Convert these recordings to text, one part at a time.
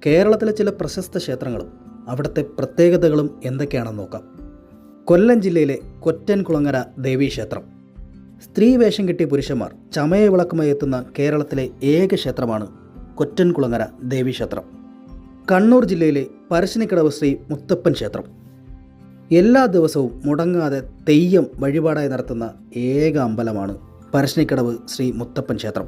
കേരളത്തിലെ ചില പ്രശസ്ത ക്ഷേത്രങ്ങളും അവിടുത്തെ പ്രത്യേകതകളും എന്തൊക്കെയാണെന്ന് നോക്കാം. കൊല്ലം ജില്ലയിലെ കൊറ്റൻകുളങ്ങര ദേവീക്ഷേത്രം. സ്ത്രീ വേഷം കെട്ടിയ പുരുഷന്മാർ ചമയവിളക്കുമായി എത്തുന്ന കേരളത്തിലെ ഏക ക്ഷേത്രമാണ് കൊറ്റൻകുളങ്ങര ദേവീക്ഷേത്രം. കണ്ണൂർ ജില്ലയിലെ പരശ്ശിനിക്കടവ് ശ്രീ മുത്തപ്പൻ ക്ഷേത്രം. എല്ലാ ദിവസവും മുടങ്ങാതെ തെയ്യം വഴിപാടായി നടത്തുന്ന ഏക അമ്പലമാണ് പരശ്ശിനിക്കടവ് ശ്രീ മുത്തപ്പൻ ക്ഷേത്രം.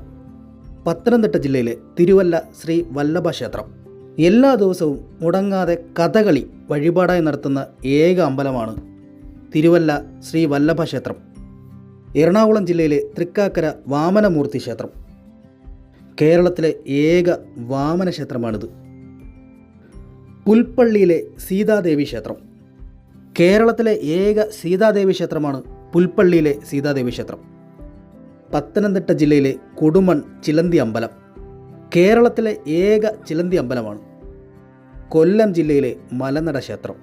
പത്തനംതിട്ട ജില്ലയിലെ തിരുവല്ല ശ്രീ വല്ലഭ ക്ഷേത്രം. എല്ലാ ദിവസവും മുടങ്ങാതെ കഥകളി വഴിപാടായി നടത്തുന്ന ഏക അമ്പലമാണ് തിരുവല്ല ശ്രീ വല്ലഭ ക്ഷേത്രം. എറണാകുളം ജില്ലയിലെ തൃക്കാക്കര വാമനമൂർത്തി ക്ഷേത്രം. കേരളത്തിലെ ഏക വാമന ക്ഷേത്രമാണിത്. പുൽപ്പള്ളിയിലെ സീതാദേവി ക്ഷേത്രം. കേരളത്തിലെ ഏക സീതാദേവി ക്ഷേത്രമാണ് പുൽപ്പള്ളിയിലെ സീതാദേവി ക്ഷേത്രം. പത്തനംതിട്ട ജില്ലയിലെ കൊടുമൺ ചിലന്തി അമ്പലം. കേരളത്തിലെ ഏക ചിലന്തി അമ്പലമാണ്. കൊല്ലം ജില്ലയിലെ മലനട ക്ഷേത്രം.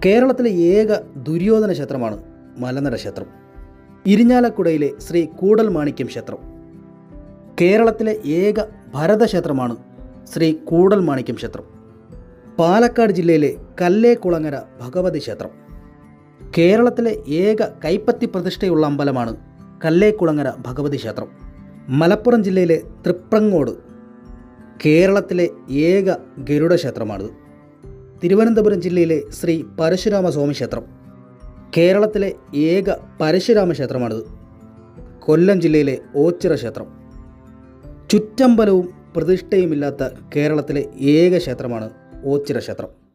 കേരളത്തിലെ ഏക ദുര്യോധന ക്ഷേത്രമാണ് മലനട ക്ഷേത്രം. ഇരിഞ്ഞാലക്കുടയിലെ ശ്രീ കൂടൽമാണിക്യം ക്ഷേത്രം. കേരളത്തിലെ ഏക ഭരതക്ഷേത്രമാണ് ശ്രീ കൂടൽമാണിക്യം ക്ഷേത്രം. പാലക്കാട് ജില്ലയിലെ കല്ലേക്കുളങ്ങര ഭഗവതി ക്ഷേത്രം. കേരളത്തിലെ ഏക കൈപ്പത്തി പ്രതിഷ്ഠയുള്ള അമ്പലമാണ് കല്ലേക്കുളങ്ങര ഭഗവതി ക്ഷേത്രം. മലപ്പുറം ജില്ലയിലെ തൃപ്രങ്ങോട് കേരളത്തിലെ ഏക ഗരുഡ ക്ഷേത്രമാണിത്. തിരുവനന്തപുരം ജില്ലയിലെ ശ്രീ പരശുരാമസ്വാമി ക്ഷേത്രം. കേരളത്തിലെ ഏക പരശുരാമ ക്ഷേത്രമാണിത്. കൊല്ലം ജില്ലയിലെ ഓച്ചിറ ക്ഷേത്രം. ചുറ്റമ്പലവും പ്രതിഷ്ഠയുമില്ലാത്ത കേരളത്തിലെ ഏക ക്ഷേത്രമാണ് ഓച്ചിറ ക്ഷേത്രം.